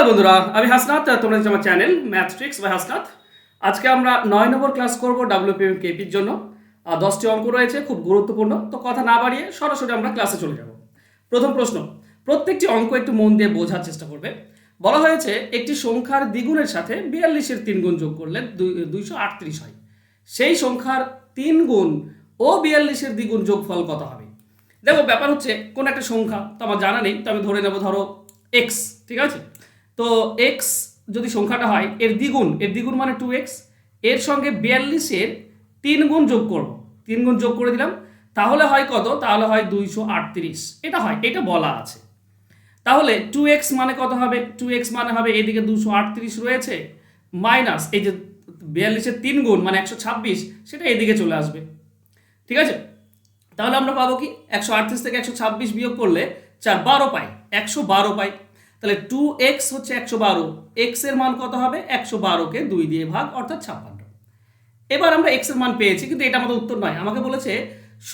Hello বন্ধুরা, আমি হাসনাত। তোমরা হচ্ছে আমার channel math tricks by Hasnat. আজকে আমরা 9 নম্বর ক্লাস করব WPM কেপির জন্য। 10টি অঙ্ক রয়েছে, খুব গুরুত্বপূর্ণ। তো কথা না বাড়িয়ে সরাসরি আমরা ক্লাসে চলে যাব। প্রথম প্রশ্ন, প্রত্যেকটি অঙ্ক একটু মন দিয়ে বোঝার চেষ্টা করবে। বলা হয়েছে একটি সংখ্যার দ্বিগুণের সাথে 42-এর 3 গুণ যোগ করলে 238 হয়। সেই সংখ্যার 3 গুণ ও 42-এর দ্বিগুণ যোগফল কত হবে? দেখো, ব্যাপার হচ্ছে কোন একটা সংখ্যা তো আমার জানা নেই, তো আমি ধরে নেব ধরো এক্স, ঠিক আছে? তো এক্স যদি সংখ্যাটা হয় এর দ্বিগুণ মানে 2x, এর সঙ্গে 42-এর 3 গুণ যোগ করব। 3 গুণ যোগ করে দিলাম, তাহলে হয় কত? তাহলে হয় 238। এটা হয়, এটা বলা আছে। তাহলে 2x মানে কত হবে? 2x মানে হবে এদিকে 238 রয়েছে মাইনাস এই যে 42-এর 3 গুণ মানে 126, সেটা এদিকে চলে আসবে। ঠিক আছে? তাহলে আমরা পাবো কি? 138 থেকে 126 বিয়োগ করলে 12 পাই, 112 পাই। তাহলে 2x হচ্ছে 112, x এর মান কত হবে? 112কে 2 দিয়ে ভাগ, অর্থাৎ 56। এবার আমরা x এর মান পেয়েছি, কিন্তু এটা আমাদের উত্তর নয়। আমাকে বলেছে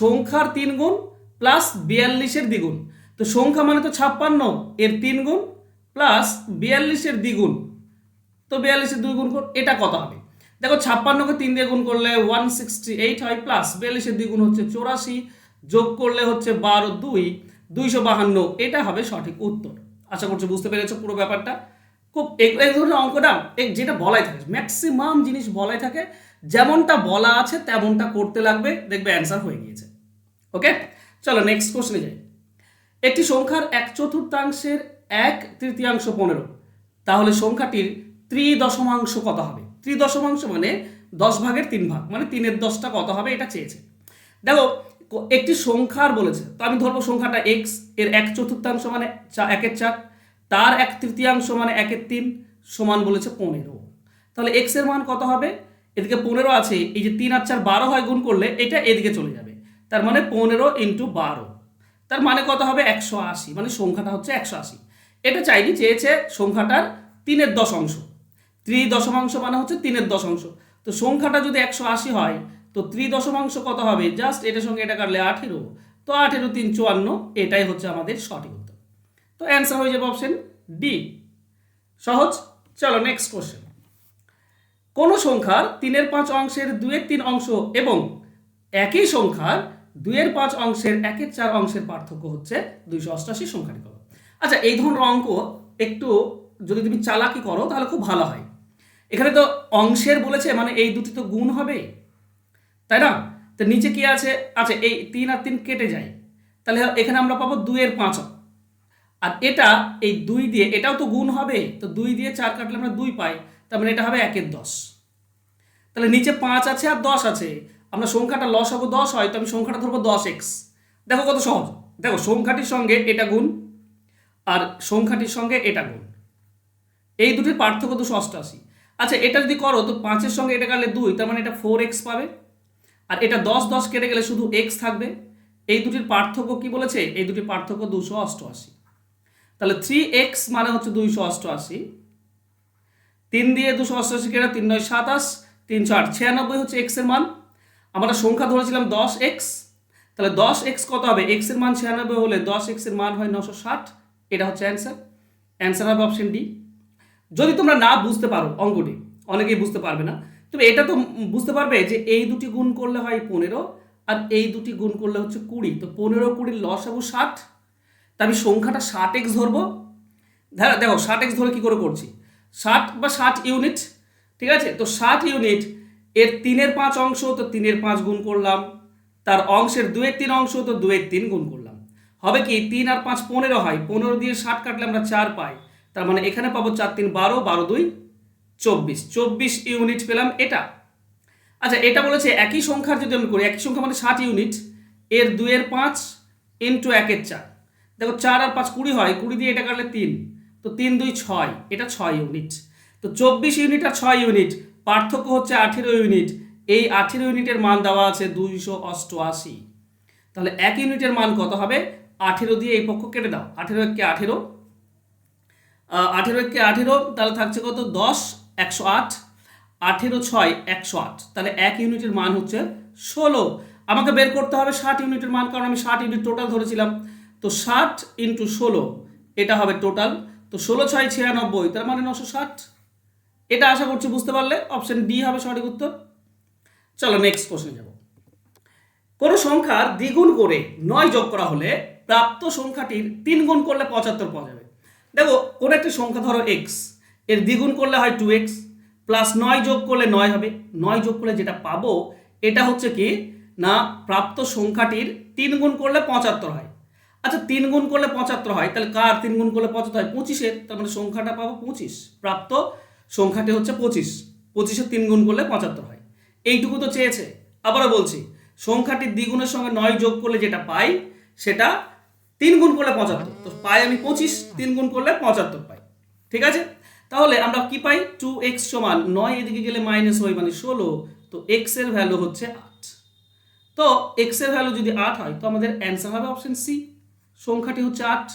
সংখ্যার 3 গুণ প্লাস 42-এর দ্বিগুণ। তো সংখ্যা মানে তো 56, এর 3 গুণ প্লাস 42-এর দ্বিগুণ। তো 42-এর 2 গুণ এটা কত হবে? দেখো, 56কে 3 দিয়ে গুণ করলে 168 হয়, প্লাস 42-এর দ্বিগুণ হচ্ছে 84, যোগ করলে হচ্ছে 12 2 252। এটা হবে সঠিক উত্তর। আশা করছি বুঝতে পেরেছো পুরো ব্যাপারটা। খুব এই ধরনের অঙ্কটা যেটা বলাই থাকে, ম্যাক্সিমাম জিনিস বলাই থাকে, যেমনটা বলা আছে তেমনটা করতে লাগবে, দেখবে অ্যান্সার হয়ে গিয়েছে। ওকে, চলো নেক্সট কোশ্চেনে যাই। একটি সংখ্যার 1/4 1/3 15, তাহলে সংখ্যাটির ত্রিদশমাংশ কত হবে? ত্রিদশমাংশ মানে 10 ভাগের 3 ভাগ, মানে 3-এর 10টা কত হবে এটা চেয়েছে। দেখো, একটি সংখ্যার বলেছে, তো আমি ধরবো সংখ্যাটা x, এর 1/4 মানে 1/4, তার 1/3 মানে 1/3 সমান বলেছে 15। তাহলে x এর মান কত হবে? এদিকে 15 আছে, এই যে 3 আর 4 12 হয়, গুণ করলে এটা এদিকে চলে যাবে, তার মানে 15 × 12, তার মানে কত হবে? 180, মানে সংখ্যাটা হচ্ছে 180। এটা চাইনি, চেয়েছে সংখ্যাটার 3-এর 10 অংশ। ত্রিদশমাংশ মানে হচ্ছে 3-এর 10 অংশ। তো সংখ্যাটা যদি 180 হয়, তো ত্রিদশমাংশ কত হবে? জাস্ট এটার সঙ্গে এটা কাটলে 18, তো 18 3 54, এটাই হচ্ছে আমাদের সঠিক উত্তর। তো অ্যান্সার হয়ে যাবে অপশন ডি। সহজ। চলো নেক্সট কোশ্চেন। কোন সংখ্যার 3/5 অংশের 2/3 অংশ এবং একই সংখ্যার 2/5 অংশের 1/4 অংশের পার্থক্য হচ্ছে 288 সংখ্যাটি কত? আচ্ছা, এই ধরনের অঙ্ক একটু যদি তুমি চালাকি করো তাহলে খুব ভালো হয়। এখানে তো অংশের বলেছে, মানে এই দুটি তো গুণ হবে, তাই না? তো নিচে কি আছে? আচ্ছা, এই 3 আর 3 কেটে যায়, তাহলে এখানে আমরা পাবো 2/5, আর এটা এই 2 দিয়ে এটাও তো গুণ হবে, তো 2 দিয়ে 4 কাটলে আমরা 2 পাই, তার মানে এটা হবে 1/10। তাহলে নিচে 5 আছে আর 10 আছে, আমরা সংখ্যাটা লসাগু 10 হয়, তো আমি সংখ্যাটা ধরবো 10x। দেখো কত সহজ। দেখো, সংখ্যাটির সঙ্গে এটা গুণ আর সংখ্যাটির সঙ্গে এটা গুণ, এই দুটির পার্থক্য 288। আচ্ছা, এটা যদি করো তো 5-এর সঙ্গে এটা কাটলে 2, তার মানে এটা 4x পাবে, আর এটা 10 10 কেটে গেলে শুধু x থাকবে। এই দুটির পার্থক্য কি বলেছে? এই দুটির পার্থক্য 288। তাহলে 3x মানে হচ্ছে 288, 3 দিয়ে 288 কেটে 3 9 27, 3 4 96 হচ্ছে x এর মান। আমরা সংখ্যা ধরেছিলাম 10x, তাহলে 10x কত হবে? x এর মান 96 হলে 10x এর মান হয় 960। এটা হচ্ছে অ্যান্সার। অ্যান্সার হবে অপশন ডি। যদি তোমরা না বুঝতে পারো অঙ্কটি, অনেকেই বুঝতে পারবে না, তবে এটা তো বুঝতে পারবে যে এই দুটি গুণ করলে হয় 15, আর এই দুটি গুণ করলে হচ্ছে 20, তো 15 20 লসাগু 60। তা আমি সংখ্যাটা 60x ধরবো। দেখো 60x ধরে কি করে করছি? 60 বা 60 ইউনিট, ঠিক আছে? তো 60 ইউনিট, এর 3/5 অংশ, তো 3/5 গুণ করলাম, তার অংশের 2/3 অংশ, তো 2/3 গুণ করলাম। হবে কি? 3 আর 5 15 হয়, 15 দিয়ে 60 কাটলে আমরা 4 পাই, তার মানে এখানে পাবো 4 3 12, 12 2 24, 24 ইউনিট পেলাম এটা। আচ্ছা, এটা বলেছে একই সংখ্যার যদি আমি করি, একই সংখ্যা মানে 60 ইউনিট, এর 2/5 ইন্টু 1/4। দেখো 4 আর 5 20 হয়, 20 দিয়ে এটা কাটলে 3, তো 3 2 6, এটা 6 ইউনিট। তো 24 ইউনিট আর 6 ইউনিট, পার্থক্য হচ্ছে 18 ইউনিট। এই 18 ইউনিটের মান দেওয়া আছে 288। তাহলে 1 ইউনিটের মান কত হবে? 18 দিয়ে এই পক্ষ কেটে দাও, 18 কে 18, 18 কে 18, তাহলে থাকছে কত? 10, 108, 18 6 108, তাহলে 1 ইউনিটের মান হচ্ছে 16। আমাকে বের করতে হবে 60 ইউনিটের মান, কারণ আমি 60 ইউনিট টোটাল ধরেছিলাম। তো 60 × 16, এটা হবে টোটাল। তো 16×6 = 96, তার মানে 960। এটা আশা করছি বুঝতে পারলে, অপশন ডি হবে সঠিক উত্তর। চলো নেক্সট কোশ্চেনে যাব। কোন সংখ্যার দ্বিগুণ করে 9 যোগ করা হলে প্রাপ্ত সংখ্যাটির 3 গুণ করলে 75 পাওয়া যাবে। দেখো কোন একটি সংখ্যা ধরো x, এর দ্বিগুণ করলে হয় 2x, প্লাস 9 যোগ করলে 9 হবে। 9 যোগ করলে যেটা পাবো এটা হচ্ছে কি না, প্রাপ্ত সংখ্যাটির 3 গুণ করলে 75 হয়। আচ্ছা 3 গুণ করলে 75 হয়, তাহলে কার 3 গুণ করলে 75 হয়? 25-এর, তার মানে সংখ্যাটা পাবো 25। প্রাপ্ত সংখ্যাটি হচ্ছে 25, 25-এর 3 গুণ করলে 75 হয়। এইটুকু তো চেয়েছে। আবারও বলছি, সংখ্যাটির দ্বিগুণের সঙ্গে 9 যোগ করলে যেটা পাই সেটা 3 গুণ করলে 75, তো পাই আমি 25, 3 গুণ করলে 75 পাই। ঠিক আছে, তাহলে আমরা কি পাই? 2x সমান 9 এদিকে গেলে মাইনাস হয় মানে 16, তো x এর ভ্যালু হচ্ছে 8। তো x এর ভ্যালু যদি 8 হয় তো আমাদের অ্যান্সার হবে অপশন সি, সংখ্যাটি হচ্ছে 8।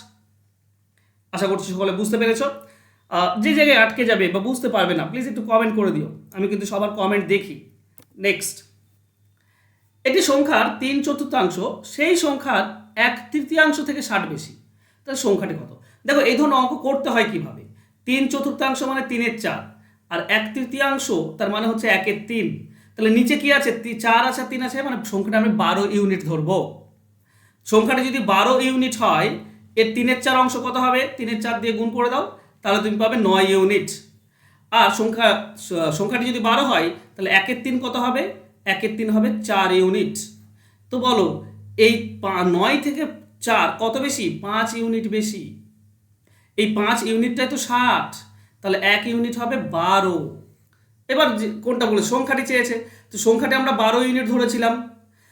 আশা করছি সকলে বুঝতে পেরেছো। যে জায়গায় আটকে যাবে বা বুঝতে পারবে না প্লিজ একটু কমেন্ট করে দিও, আমি কিন্তু সবার কমেন্ট দেখি। নেক্সট, একটি সংখ্যার 3/4 সেই সংখ্যার 1/3 থেকে 60 বেশি, তাহলে সংখ্যাটি কত? দেখো এই ধরনের অঙ্ক করতে হয় কিভাবে। 3/4 মানে 3/4, আর 1/3 তার মানে হচ্ছে 1/3। তাহলে নিচে কি আছে? 4 আছে 3 আছে, মানে সংখ্যাটা আমি 12 ইউনিট ধরবো। সংখ্যাটা যদি 12 ইউনিট হয়, এর 3/4 অংশ কত হবে? 3/4 দিয়ে গুণ করে দাও, তাহলে তুমি পাবে 9 ইউনিট। আর সংখ্যাটি যদি 12 হয় তাহলে 1/3 কত হবে? 1/3 হবে 4 ইউনিট। তো বলো এই 9 থেকে 4 কত বেশি? 5 ইউনিট বেশি। এই 5 ইউনিটটাই তো 60, তাহলে 1 ইউনিট হবে 12। এবার কোনটা বলে? সংখ্যাটি চেয়েছে, তো সংখ্যাটি আমরা 12 ইউনিট ধরেছিলাম,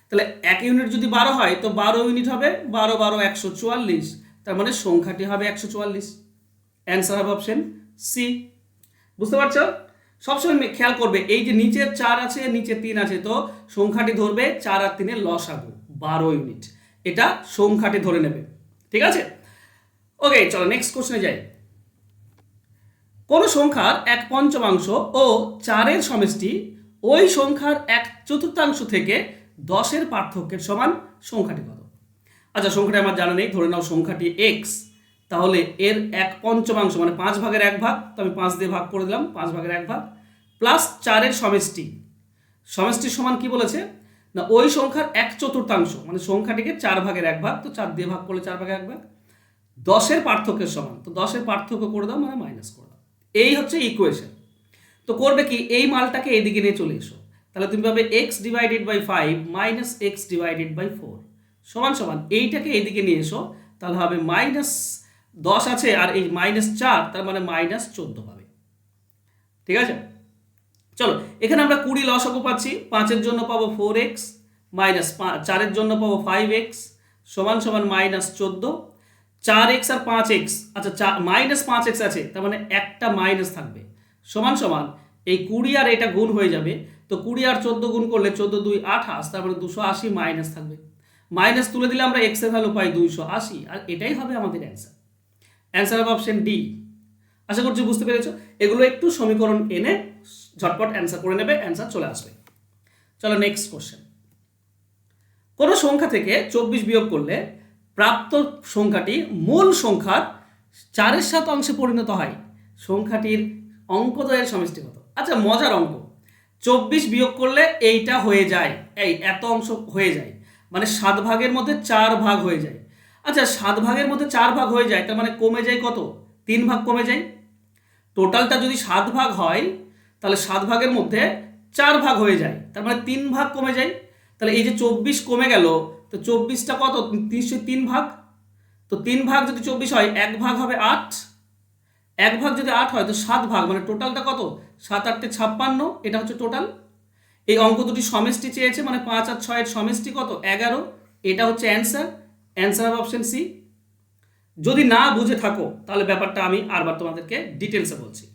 তাহলে 1 ইউনিট যদি 12 হয় তো 12 ইউনিট হবে 12 12 144, তার মানে সংখ্যাটি হবে 144। অ্যান্সার হবে অপশন সি। বুঝতে পারছো? সবসময় খেয়াল করবে এই যে নিচে 4 আছে নিচে 3 আছে, তো সংখ্যাটি ধরবে 4 আর 3 এর লসাগু 12 ইউনিট, এটা সংখ্যাটি ধরে নেবে। ঠিক আছে, ওকে চলো নেক্সট কোশ্চেনে যাই। কোন সংখ্যার 1/5 ও 4-এর সমষ্টি ওই সংখ্যার 1/4 থেকে 10-এর পার্থক্যের সমান, সংখ্যাটি কত? আচ্ছা সংখ্যাটি আমার জানা নেই, ধরে নাও সংখ্যাটি x, তাহলে এর 1/5 মানে 5 ভাগের 1 ভাগ, তো আমি 5 দিয়ে ভাগ করে দিলাম, 5 ভাগের 1 ভাগ, প্লাস 4-এর সমষ্টি। সমষ্টির সমান কি বলেছে না, ওই সংখ্যার 1/4 মানে সংখ্যাটিকে 4 ভাগের 1 ভাগ, তো 4 দিয়ে ভাগ করলে 4 ভাগের 1 ভাগ, 10-এর পার্থক্যের সমান, তো 10-এর পার্থক্য করে দাও মানে মাইনাস করে দাও। এই হচ্ছে ইকুয়েশন। তো করবে কি, এই মালটাকে এইদিকে নিয়ে চলে এসো, তাহলে তুমি পাবে x/5 মাইনাস x/4 সমান সমান এইটাকে এইদিকে নিয়ে এসো, তাহলে হবে -10 আছে আর এই -4, তার মানে -14 পাবে। ঠিক আছে, চলো এখানে আমরা 20 লসাগু পাচ্ছি, 5-এর জন্য পাবো 4x, মাইনাস 4-এর জন্য পাবো 5x সমান সমান -14, 4x আর 5x, আচ্ছা -5x আছে, তার মানে একটা মাইনাস থাকবে, সমান সমান এই 20 আর এটা গুণ হয়ে যাবে, তো 20 আর 14 গুণ করলে 14 2 28, তার মানে 280 মাইনাস থাকবে। মাইনাস তুলে দিলে আমরা x এর ভ্যালু পাই 280, আর এটাই হবে আমাদের অ্যান্সার। অ্যান্সার হবে অপশন ডি। আশা করছি বুঝতে পেরেছো। এগুলো একটু সমীকরণ এনে ঝটপট অ্যান্সার করে নেবে, অ্যান্সার চলে আসবে। চলো নেক্সট কোশ্চেন। কোনো সংখ্যা থেকে 24 বিয়োগ করলে প্রাপ্ত সংখ্যাটি মূল সংখ্যার 4/7 অংশে পরিণত হয়, সংখ্যাটির অঙ্কদ্বয়ের সমষ্টি কত? আচ্ছা মজার অঙ্ক, 24 বিয়োগ করলে এইটা হয়ে যায়, এই এত অংশ হয়ে যায়, মানে 7 ভাগের মধ্যে 4 ভাগ হয়ে যায়। আচ্ছা 7 ভাগের মধ্যে 4 ভাগ হয়ে যায়, তার মানে কমে যায় কত? 3 ভাগ কমে যায়। টোটালটা যদি 7 ভাগ হয় তাহলে 7 ভাগের মধ্যে 4 ভাগ হয়ে যায়, তার মানে 3 ভাগ কমে যায়। তাহলে এই যে 24 কমে গেল, তো 24টা কত? 3 ভাগ, তো 3 ভাগ যদি 24 হয় 1 ভাগ হবে 8, 1 ভাগ যদি 8 হয় তো 7 ভাগ, মানে টোটালটা কত? 7 8 56, এটা হচ্ছে টোটাল। এই অঙ্ক দুটি সমষ্টি চেয়েছে, মানে 5 আর 6 এর সমষ্টি কত? 11, এটা হচ্ছে অ্যান্সার। অ্যান্সার হবে অপশন সি। যদি না বুঝে থাকো তাহলে ব্যাপারটা আমি আরবার তোমাদেরকে ডিটেলসে বলছি।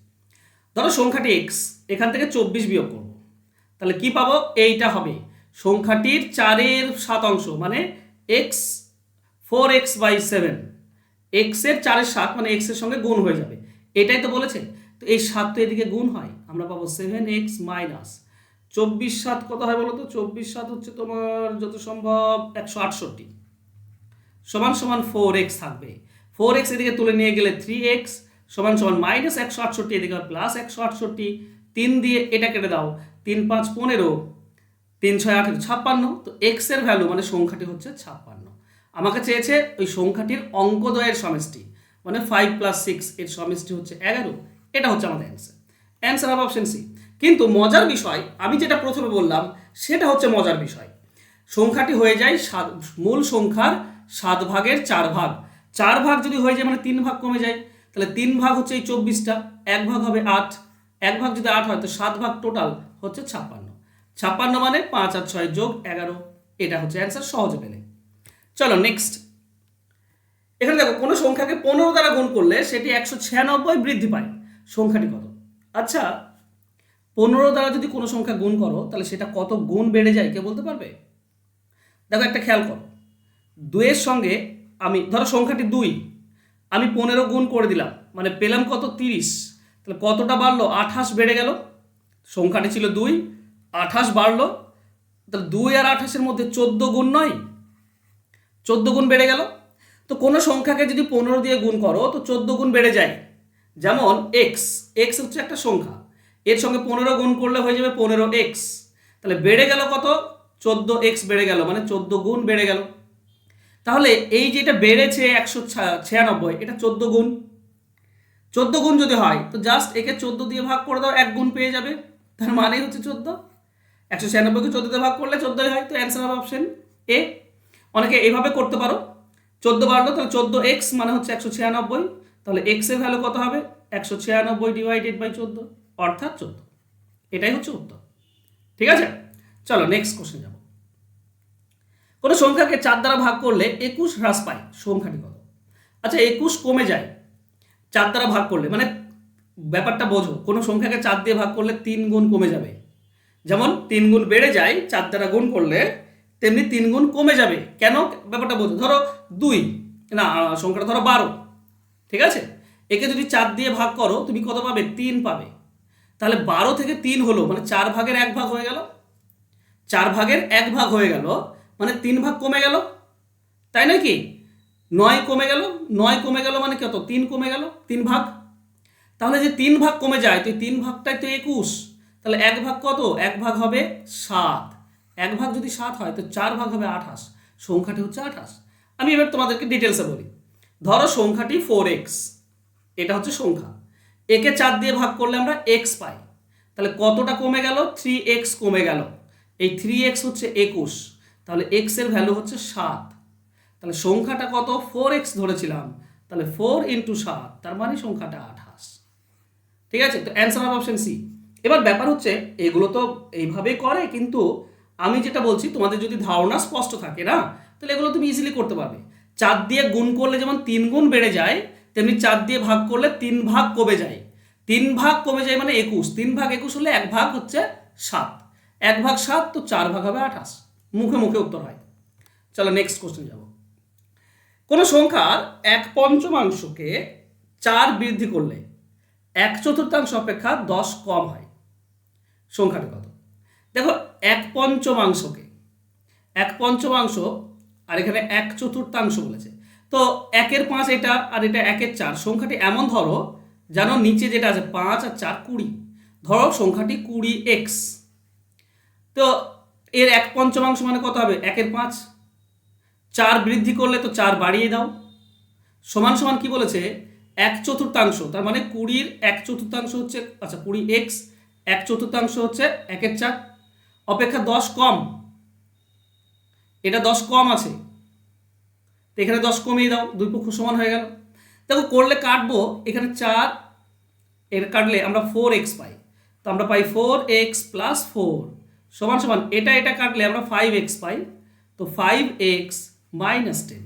ধরো সংখ্যাটি x, এখান থেকে 24 বিয়োগ করব, তাহলে কি পাবো? এইটা হবে সংখ্যাটির 4/7 অংশ, মানে x 4x/7, x এর 4/7 মানে x এর সঙ্গে গুণ হয়ে যাবে, এটাই তো বলেছে। তো এই 7 তো এদিকে গুণ হয়, আমরা পাবো 7x মাইনাস 24/7 কত হয় বলো তো? 24/7 হচ্ছে তোমার যত সম্ভব 168 সমান সমান 4x থাকবে। 4x এদিকে তুলে নিয়ে গেলে 3x সমান সমান -168, এদিকে প্লাস 168, 3 দিয়ে এটা কেটে দাও, 3 5 15, 3 6 18, 56। তো এক্স এর ভ্যালু মানে সংখ্যাটি হচ্ছে 56। আমাকে চেয়েছে ওই সংখ্যাটির অঙ্কদ্বয়ের সমষ্টি, মানে 5 + 6 এর সমষ্টি হচ্ছে 11। এটা হচ্ছে আমাদের অ্যান্সার হবে অপশন সি। কিন্তু মজার বিষয়, আমি যেটা প্রথমে বললাম সেটা হচ্ছে মজার বিষয়। সংখ্যাটি হয়ে যায় মূল সংখ্যার 7 ভাগের 4 ভাগ। 4 ভাগ যদি হয়ে যায় মানে 3 ভাগ কমে যায়, তাহলে 3 ভাগ হচ্ছে এই 24টা, 1 ভাগ হবে 8, 1 ভাগ যদি 8 হয় তো 7 ভাগ টোটাল হচ্ছে 56। 56 মানে 5 আর 6 যোগ 11। এটা হচ্ছে অ্যান্সার, সহজে পেলে। চলো নেক্সট। এখানে দেখো কোনো সংখ্যাকে 15 দ্বারা গুণ করলে সেটি 196 বৃদ্ধি পায়, সংখ্যাটি কত? আচ্ছা, 15 দ্বারা যদি কোনো সংখ্যা গুণ করো তাহলে সেটা কত গুণ বেড়ে যায়, কে বলতে পারবে? দেখো একটা খেয়াল করো, 2 এর সঙ্গে আমি ধরো সংখ্যাটি 2, আমি 15 গুণ করে দিলাম, মানে পেলাম কত? 30। তাহলে কতটা বাড়লো? 28 বেড়ে গেল। সংখ্যাটি ছিল 2, 28 বাড়লো। তাহলে 2 আর 28-এর মধ্যে 14 গুণ নয়, 14 গুণ বেড়ে গেল। তো কোনো সংখ্যাকে যদি 15 দিয়ে গুণ করো তো 14 গুণ বেড়ে যায়। যেমন এক্স, এক্স হচ্ছে একটা সংখ্যা, এর সঙ্গে 15 গুণ করলে হয়ে যাবে 15x। তাহলে বেড়ে গেল কত? 14x বেড়ে গেল, মানে 14 গুণ বেড়ে গেল। তাহলে এই যেটা বেড়েছে 196, এটা 14 গুণ। 14 গুণ যদি হয় তো জাস্ট একে 14 দিয়ে ভাগ করে দাও, 1 গুণ পেয়ে যাবে, তার মানেই হচ্ছে 14। 196কে 14 দিয়ে ভাগ করলে 14ই হয়, তো অ্যান্সার হবে অপশন এ। অনেকে এইভাবে করতে পারো, 14 বাড়লো তাহলে 14x মানে হচ্ছে 196, তাহলে x এর ভ্যালু কত হবে? 196 ডিভাইডেড বাই 14, অর্থাৎ 14। এটাই হচ্ছে উত্তর। ঠিক আছে, চলো নেক্সট কোশ্চেন যাব। কোনো সংখ্যাকে 4 দ্বারা ভাগ করলে 21 হ্রাস পায়, সংখ্যাটি কত? আচ্ছা, 21 কমে যায় 4 দ্বারা ভাগ করলে, মানে ব্যাপারটা বোঝো, কোনো সংখ্যাকে 4 দিয়ে ভাগ করলে 3 গুণ কমে যাবে। যেমন 3 গুণ বেড়ে যায় 4 দ্বারা গুণ করলে, তেমনি 3 গুণ কমে যাবে। কেন? ব্যাপারটা বোঝো। ধরো 2 না, সংখ্যাটা ধরো 12, ঠিক আছে? একে যদি 4 দিয়ে ভাগ করো তুমি কত পাবে? 3 পাবে। তাহলে 12 থেকে 3 হলো, মানে 4 ভাগের 1 ভাগ হয়ে গেল। 4 ভাগের 1 ভাগ হয়ে গেল, মানে 3 ভাগ কমে গেল, তাই নয় কি? 9 কমে গেল, 9 কমে গেল মানে কত? 3 কমে গেল, 3 ভাগ। তাহলে যে 3 ভাগ কমে যায় তো 3 ভাগটাই তো 21। তাহলে 1 ভাগ কত? 1 ভাগ হবে 7। 1 ভাগ যদি 7 হয় তো 4 ভাগ হবে 28, সংখ্যাটি হচ্ছে 28। আমি এবার তোমাদেরকে ডিটেলসে বলি। ধরো সংখ্যাটি 4x, এটা হচ্ছে সংখ্যা, একে 4 দিয়ে ভাগ করলে আমরা x পাই। তাহলে কতটা কমে গেল? 3x কমে গেল। এই 3x হচ্ছে 21, তাহলে x এর ভ্যালু হচ্ছে 7। তাহলে সংখ্যাটা কত? 4x ধরেছিলাম, তাহলে 4 × 7, তার মানে সংখ্যাটা 28। ঠিক আছে, তো অ্যান্সার হবে অপশন সি। এবার ব্যাপার হচ্ছে এগুলো তো এইভাবেই করে, কিন্তু আমি যেটা বলছি তোমাদের যদি ধারণা স্পষ্ট থাকে না, তাহলে এগুলো তুমি ইজিলি করতে পারবে। 4 দিয়ে গুণ করলে যেমন 3 গুণ বেড়ে যায়, তেমনি 4 দিয়ে ভাগ করলে 3 ভাগ কমে যায়। 3 ভাগ কমে যায় মানে 21, 3 ভাগ 21 হলে 1 ভাগ হচ্ছে 7, 1 ভাগ 7, তো 4 ভাগ হবে 28। মুখে মুখে উত্তর হয়। চলো নেক্সট কোশ্চেন যাব। কোনো সংখ্যার 1/5কে 4 বৃদ্ধি করলে 1/4 অপেক্ষা 10 কম হয়, সংখ্যাটি কত? দেখো 1/5কে 1/5 আর এখানে 1/4 বলেছে, তো 1/5 এটা আর এটা 1/4, সংখ্যাটি এমন ধরো যেন নিচে যেটা আছে 5 আর 4 20। ধরো সংখ্যাটি 20x, তো এর 1/5 মানে কত হবে? 1/5। 4 বৃদ্ধি করলে তো 4 বাড়িয়ে দাও, সমান সমান কি বলেছে? 1/4, তার মানে 20-র 1/4 হচ্ছে, আচ্ছা 20x 1/4 হচ্ছে 1/4 অপেক্ষা 10 কম, এটা 10 কম আছে, তো এখানে 10 কমিয়ে দাও, দুই পক্ষ সমান হয়ে গেল। দেখো করলে কাটবো, এখানে 4 এর কাটলে আমরা 4x পাই, তো আমরা পাই 4x + 4 সমান সমান এটা এটা কাটলে আমরা 5x পাই, তো 5x - 10।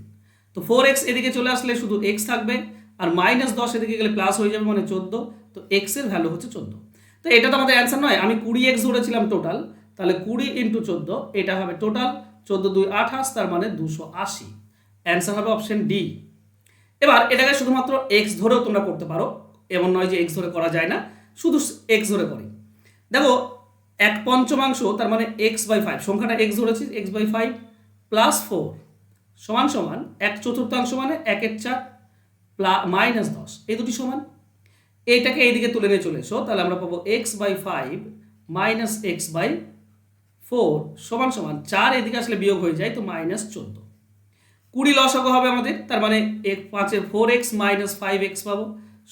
তো 4x এদিকে চলে আসলে শুধু x থাকবে, আর -10 এদিকে গেলে প্লাস হয়ে যাবে, মানে 14। তো x এর ভ্যালু হচ্ছে 14। তো এটা তো আমাদের অ্যান্সার নয়, আমি 20x ধরেছিলাম টোটাল, তাহলে 20 × 14 এটা হবে টোটাল 14 2 28, তার মানে 280। অ্যান্সার হবে অপশন ডি। এবার এটাকে শুধুমাত্র x ধরেও তোমরা করতে পারো, এমন নয় যে x ধরে করা যায় না, শুধু x ধরে করি। দেখো 1/5 তার মানে x/5, সংখ্যাটা x ধরেছি, x/5 + 4 সমান সমান 1/4 মানে 1/4 - 10, এই দুটি সমান, এইটাকে এইদিকে তুলে নিয়ে চলে এসো, তাহলে আমরা পাবো x/5 মাইনাস x/4 সমান সমান 4 এদিকে আসলে বিয়োগ হয়ে যায় তো -14। 20 লসাগু হবে আমাদের, তার মানে 4x মাইনাস 5x পাবো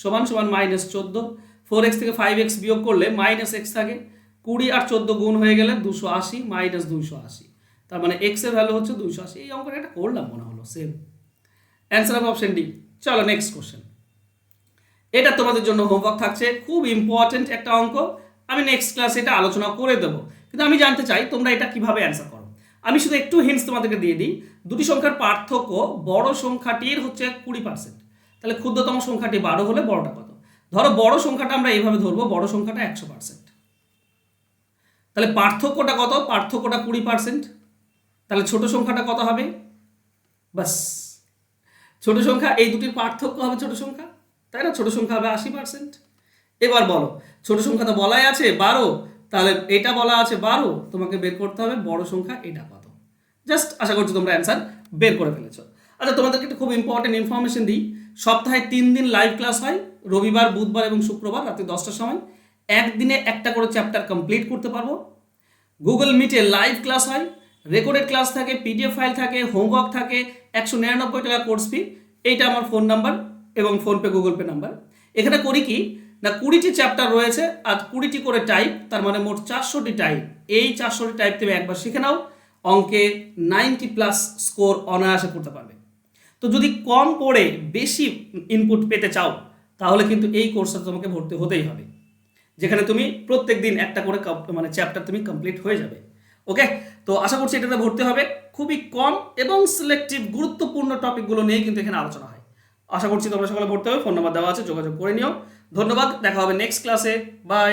সমান সমান -14। 4x থেকে 5x বিয়োগ করলে -x থাকে, 20 আর 14 গুণ হয়ে গেলে 280 -280, তার মানে x এর ভ্যালু হচ্ছে 280। এই অঙ্কটা এটা করলাম মনে হলো সেম। অ্যান্সার হবে অপশন ডি। চলো নেক্সট কোশ্চেন, এটা তোমাদের জন্য হোমওয়ার্ক থাকছে, খুব ইম্পর্টেন্ট একটা অঙ্ক। আমি নেক্সট ক্লাসে এটা আলোচনা করে দেবো, কিন্তু আমি জানতে চাই তোমরা এটা কিভাবে অ্যান্সার করো। আমি শুধু একটু হিন্টস তোমাদেরকে দিয়ে দিই। দুটি সংখ্যার পার্থক্য, বড় সংখ্যাটির হচ্ছে 20%, তাহলে ক্ষুদ্রতম সংখ্যাটি 12 হলে বড়টা কত? ধরো বড় সংখ্যাটা আমরা এইভাবে ধরবো, বড় সংখ্যাটা 100%, তাহলে পার্থক্যটা কত? পার্থক্যটা 20%, তাহলে ছোট সংখ্যাটা কত হবে? বাস, ছোট সংখ্যা এই দুটির পার্থক্য হবে ছোট সংখ্যা, তাই না? ছোট সংখ্যা হবে 80%। এবার বলো, ছোট সংখ্যা তো বলাই আছে 12, তাহলে এটা বলা আছে 12, তোমাকে বের করতে হবে বড় সংখ্যা এটা কত। জাস্ট আশা করছি তোমরা অ্যান্সার বের করে ফেলেছো। আচ্ছা, তোমাদেরকে একটা খুব ইম্পর্টেন্ট ইনফরমেশন দিই। সপ্তাহে 3 দিন লাইভ ক্লাস হয়, রবিবার, বুধবার এবং শুক্রবার রাতে 10টার সময়। একদিনে একটা করে চ্যাপ্টার কমপ্লিট করতে পারবো। গুগল মিটে লাইভ ক্লাস হয়, রেকর্ডেড ক্লাস থাকে, পিডিএফ ফাইল থাকে, হোমওয়ার্ক থাকে, 199 টাকা কোর্স ফি। এইটা আমার ফোন নাম্বার এবং ফোনপে গুগল পে নাম্বার। এখানে করি কি না, 20টি চ্যাপ্টার রয়েছে আর 20টি করে টাইপ, তার মানে মোট 400টি টাইপ। এই 400টি টাইপ তুমি একবার শিখে নাও, অঙ্কে 90+ স্কোর অনায়াসে করতে পারবে। তো যদি কম পড়ে বেশি ইনপুট পেতে চাও, তাহলে কিন্তু এই কোর্সটা তোমাকে ভর্তি হতেই হবে, যেখানে তুমি প্রত্যেক দিন একটা করে মানে চ্যাপ্টার তুমি কমপ্লিট হয়ে যাবে। ওকে, তো আশা করছি এটাতে ভর্তি হবে। খুবই কম এবং সিলেক্টিভ গুরুত্বপূর্ণ টপিকগুলো নিয়ে কিন্তু এখানে আলোচনা হয়। আশা করছি তোমরা সকলে ভর্তি হবে। ফোন নাম্বার দেওয়া আছে, যোগাযোগ করে নিও। ধন্যবাদ, দেখা হবে নেক্সট ক্লাসে। বাই।